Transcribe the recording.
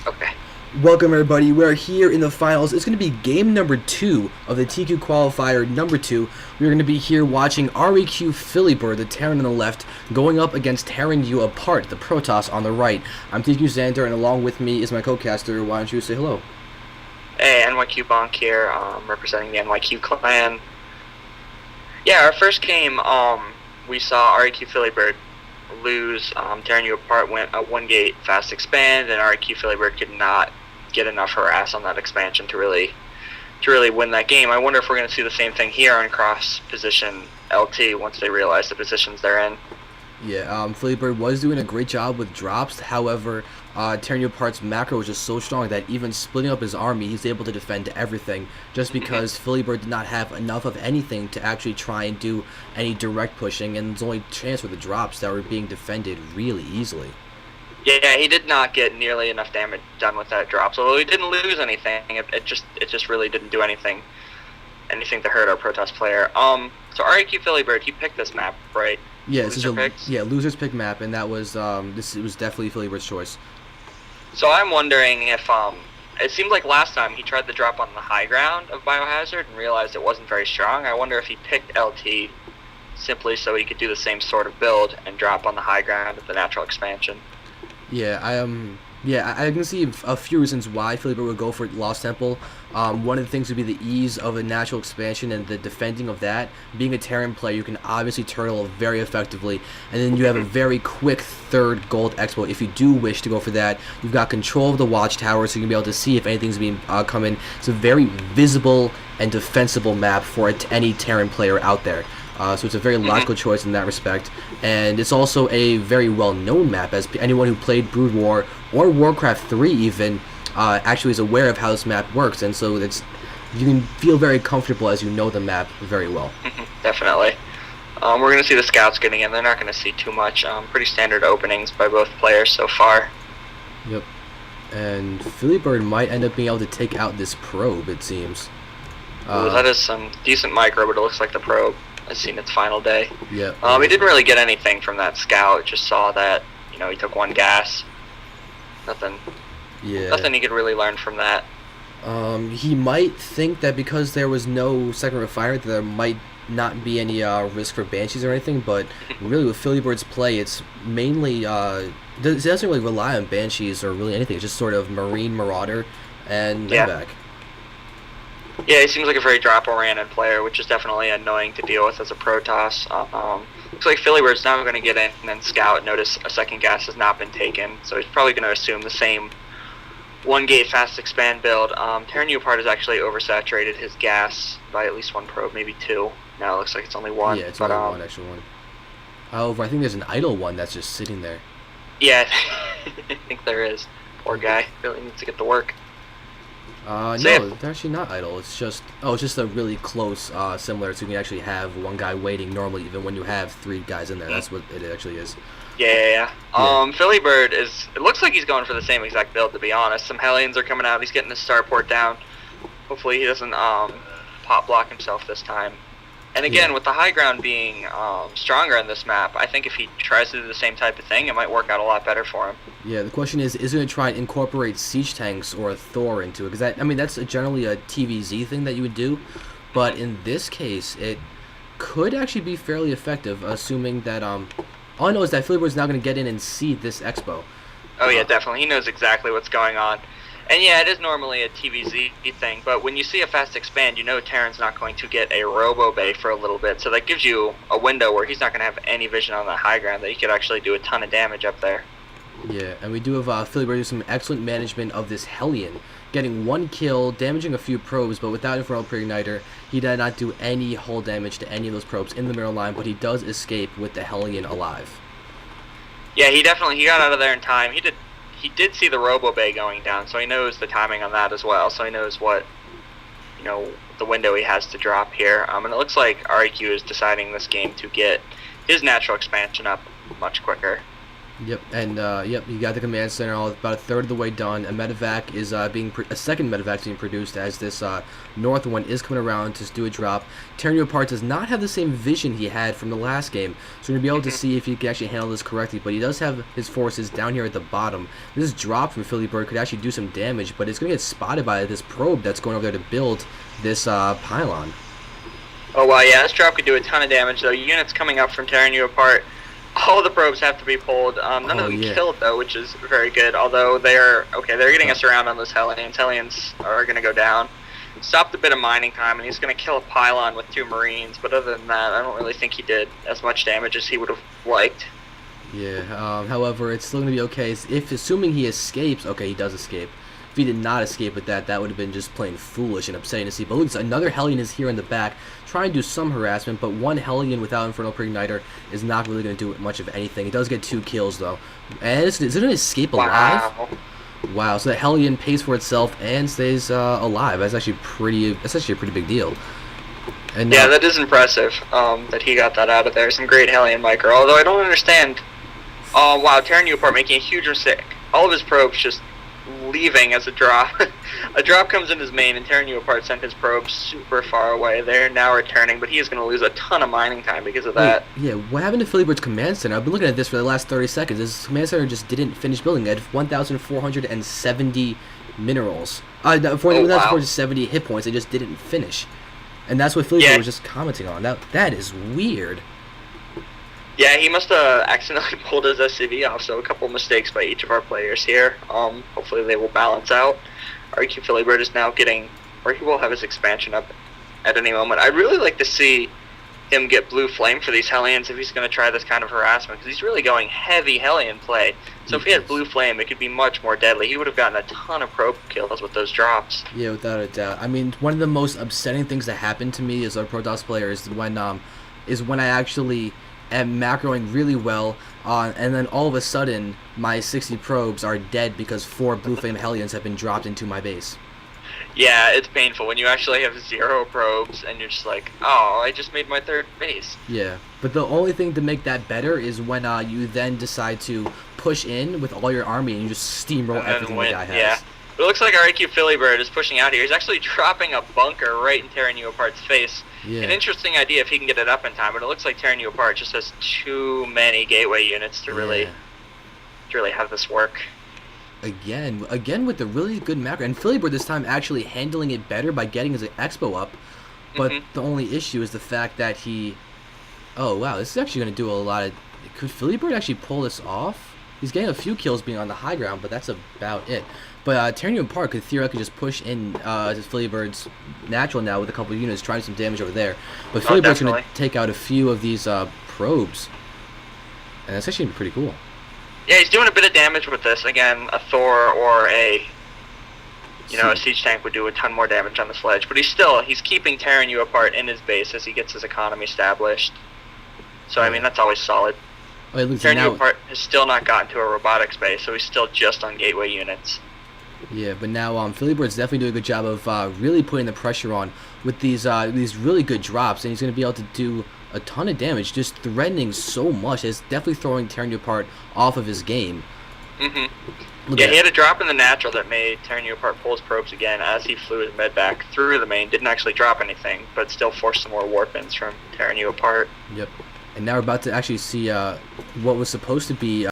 Okay. Welcome everybody. We're here in the finals. It's going to be game number 2 of the TQ qualifier number 2. We're going to be here watching REQPhiliBird, the Terran on the left, going up against Terranuapart, the Protoss on the right. I'm TQ Xander, and along with me is my co-caster. Why don't you say hello? Hey, NYQ Bonk here, representing the NYQ clan. Yeah, our first game, we saw REQPhiliBird lose. Terranuapart went a 1-gate fast expand, and REQPhiliBird could not get enough harass on that expansion to really win that game. I wonder if we're going to see the same thing here on cross position LT once they realize the positions they're in. Yeah, Philibird was doing a great job with drops. However, Terranuapart's macro was just so strong that even splitting up his army, he's able to defend everything just because Philibird did not have enough of anything to actually try and do any direct pushing, and his only chance were the drops that were being defended really easily. Yeah, he did not get nearly enough damage done with that drop. So although he didn't lose anything, it just really didn't do anything to hurt our Protoss player. So REQPhiliBird, he picked this map, right? Yeah, losers pick map, and that was it was definitely Philibird's choice. So I'm wondering if it seemed like last time he tried to drop on the high ground of Biohazard and realized it wasn't very strong. I wonder if he picked LT simply so he could do the same sort of build and drop on the high ground of the natural expansion. Yeah, I can see a few reasons why Philibird would go for Lost Temple. One of the things would be the ease of a natural expansion and the defending of that. Being a Terran player, you can obviously turtle very effectively, and then you have a very quick third gold expo. If you do wish to go for that, you've got control of the watchtower, so you can be able to see if anything's being coming. It's a very visible and defensible map for any Terran player out there. So it's a very logical choice in that respect, and it's also a very well-known map, as anyone who played Brood War or Warcraft 3 even actually is aware of how this map works, and so you can feel very comfortable as you know the map very well. Definitely. We're going to see the scouts getting in. They're not going to see too much. Pretty standard openings by both players so far. Yep. And Philibird might end up being able to take out this probe, it seems. Ooh, that is some decent micro, but it looks like the probe has seen its final day. Yeah. He didn't really get anything from that scout. Just saw that, he took 1 gas. Nothing. Yeah. Nothing he could really learn from that. He might think that because there was no second refinement, that there might not be any risk for Banshees or anything. But really, with Philibird's play, it's mainly it doesn't really rely on Banshees or really anything. It's just sort of Marine Marauder and back. Yeah, he seems like a very drop-oriented player, which is definitely annoying to deal with as a Protoss. Looks like Philibird's now going to get in and then scout. Notice a second gas has not been taken, so he's probably going to assume the same 1-gate fast expand build. Terranuapart has actually oversaturated his gas by at least 1 probe, maybe 2. Now it looks like it's only 1. Yeah, it's only 1 extra one. However, I think there's an idle one that's just sitting there. Yeah, I think there is. Poor guy. Really needs to get to work. No, they're actually not idle. It's just a really close, similar, so you can actually have 1 guy waiting normally, even when you have 3 guys in there. That's what it actually is. Yeah. Philibird it looks like he's going for the same exact build, to be honest. Some Hellions are coming out. He's getting his starport down. Hopefully he doesn't pop block himself this time. And again, with the high ground being stronger in this map, I think if he tries to do the same type of thing, it might work out a lot better for him. Yeah, the question is he going to try and incorporate siege tanks or a Thor into it? Because that's generally a TVZ thing that you would do, but in this case, it could actually be fairly effective, assuming that all I know is that Philibird's now going to get in and seed this expo. Oh yeah, definitely. He knows exactly what's going on. And yeah, it is normally a TVZ thing, but when you see a fast expand, Terran's not going to get a Robo Bay for a little bit, so that gives you a window where he's not going to have any vision on the high ground, that he could actually do a ton of damage up there. Yeah, and we do have Philibird do some excellent management of this Hellion, getting 1 kill, damaging a few probes, but without Infernal Pre-Igniter, he did not do any hull damage to any of those probes in the middle line, but he does escape with the Hellion alive. Yeah, he got out of there in time. He did see the Robo Bay going down, so he knows the timing on that as well. So he knows what, the window he has to drop here. And it looks like REQ is deciding this game to get his natural expansion up much quicker. Yep, and yep, you got the command center all about a third of the way done. A medevac is a second medevac is being produced as this north one is coming around to do a drop. Terranuapart does not have the same vision he had from the last game, so we're gonna be able to see if he can actually handle this correctly. But he does have his forces down here at the bottom. This drop from FXOSheth could actually do some damage, but it's gonna get spotted by this probe that's going over there to build this pylon. Oh wow, yeah, this drop could do a ton of damage though. Units coming up from Terranuapart. All the probes have to be pulled. None of them killed though, which is very good. Although they're getting us around on those Hellions. Hellions are gonna go down. Stopped a bit of mining time, and he's gonna kill a pylon with 2 Marines. But other than that, I don't really think he did as much damage as he would have liked. Yeah. However, it's still gonna be okay. If assuming he escapes, okay, he does escape. If he did not escape with that, that would have been just plain foolish and upsetting to see. But look, another Hellion is here in the back, trying to do some harassment, but one Hellion without Infernal Preigniter is not really going to do much of anything. It does get 2 kills, though. And is it going to escape alive? Wow, so the Hellion pays for itself and stays alive. That's actually a pretty big deal. And yeah, that is impressive that he got that out of there. Some great Hellion micro, although I don't understand. Wow, Terranuapart making a huge mistake. All of his probes just leaving as a drop. A drop comes in his main, and Terranuapart sent his probes super far away. They're now returning, but he is going to lose a ton of mining time because of that. Yeah, what happened to FXOSheth's command center? I've been looking at this for the last 30 seconds. His command center just didn't finish building. It had 1,470 minerals. 1,470 hit points. It just didn't finish. And that's what FXOSheth was just commenting on. That is weird. Yeah, he must have accidentally pulled his SCV off, so a couple mistakes by each of our players here. Hopefully they will balance out. REQPhiliBird is now getting, or he will have his expansion up at any moment. I'd really like to see him get Blue Flame for these Hellions if he's going to try this kind of harassment, because he's really going heavy Hellion play. So if he had Blue Flame, it could be much more deadly. He would have gotten a ton of probe kills with those drops. Yeah, without a doubt. I mean, one of the most upsetting things that happened to me as a Protoss player is when I actually am macroing really well, and then all of a sudden my 60 probes are dead because 4 Blue Flame Hellions have been dropped into my base. Yeah, it's painful when you actually have 0 probes and you're just like, oh, I just made my 3rd base. Yeah, but the only thing to make that better is when you then decide to push in with all your army and you just steamroll everything the guy has. Yeah. But it looks like REQPhiliBird is pushing out here. He's actually dropping a bunker right in Terranuapart's face. Yeah. An interesting idea if he can get it up in time, but it looks like Terranuapart just has too many gateway units to really have this work. Again with the really good macro, and FXOSheth this time actually handling it better by getting his expo up. But the only issue is the fact that he... Oh wow, this is actually going to do a lot of... Could FXOSheth actually pull this off? He's getting a few kills being on the high ground, but that's about it. But Terranuapart could theoretically just push in FXOSheth's natural now with a couple of units trying some damage over there. But FXOSheth's going to take out a few of these probes. And that's actually pretty cool. Yeah, he's doing a bit of damage with this. Again, a Thor or a siege tank would do a ton more damage on the sledge. But he's keeping Terranuapart in his base as he gets his economy established. So, I mean, that's always solid. Terranuapart has still not gotten to a robotics base, so he's still just on gateway units. Yeah, but now FXOSheth's definitely doing a good job of really putting the pressure on with these really good drops, and he's going to be able to do a ton of damage, just threatening so much. It's definitely throwing Terranuapart off of his game. Yeah, he had a drop in the natural that made Terranuapart pull his probes again as he flew his med back through the main. Didn't actually drop anything, but still forced some more warp-ins from Terranuapart. Yep. And now we're about to actually see what was supposed to be